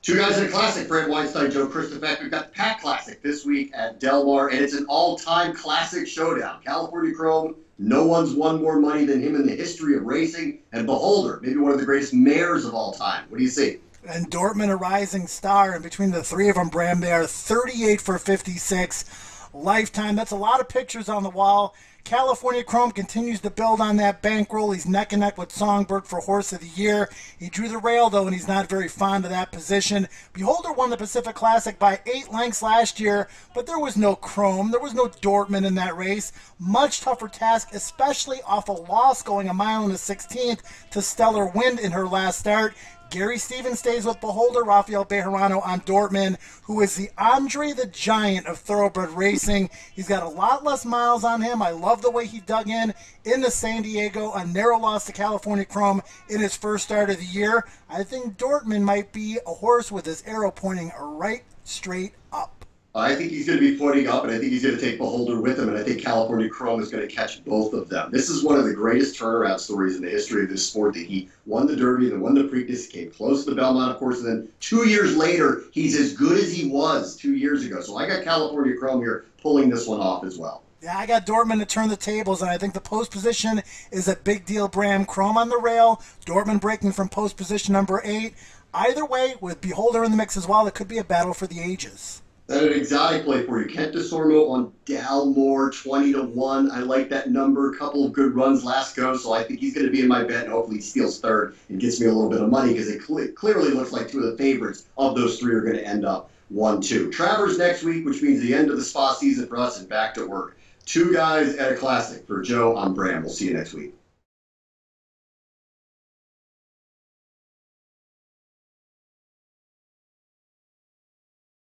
Two guys in a classic, Bram Weinstein, Joe Kristufek. We've got the Pack Classic this week at Dalmore, and it's an all-time classic showdown. California Chrome, no one's won more money than him in the history of racing, and Beholder, maybe one of the greatest mares of all time. What do you see? And Dortmund, a rising star, and between the three of them, Bram, they are 38 for 56 lifetime. That's a lot of pictures on the wall. California Chrome continues to build on that bankroll. He's neck and neck with Songbird for Horse of the Year. He drew the rail, though, and he's not very fond of that position. Beholder won the Pacific Classic by 8 lengths last year, but there was no Chrome. There was no Dortmund in that race. Much tougher task, especially off a loss going a mile in the 16th to Stellar Wind in her last start. Gary Stevens stays with Beholder, Rafael Bejarano on Dortmund, who is the Andre the Giant of thoroughbred racing. He's got a lot less miles on him. I love the way he dug in the San Diego, a narrow loss to California Chrome in his first start of the year. I think Dortmund might be a horse with his arrow pointing right straight up. I think he's going to be pointing up, and I think he's going to take Beholder with him, and I think California Chrome is going to catch both of them. This is one of the greatest turnaround stories in the history of this sport, that he won the Derby and then won the Preakness, came close to the Belmont, of course, and then 2 years later, he's as good as he was 2 years ago. So I got California Chrome here pulling this one off as well. Yeah, I got Dortmund to turn the tables, and I think the post position is a big deal, Bram. Chrome on the rail, Dortmund breaking from post position number 8. Either way, with Beholder in the mix as well, it could be a battle for the ages. Then an exotic play for you. Kent DeSormo on Dalmore, 20-1. I like that number. A couple of good runs last go, so I think he's going to be in my bet, and hopefully he steals third and gets me a little bit of money, because it clearly looks like two of the favorites of those three are going to end up 1-2. Travers next week, which means the end of the spa season for us and back to work. Two guys at a classic. For Joe, I'm Bram. We'll see you next week.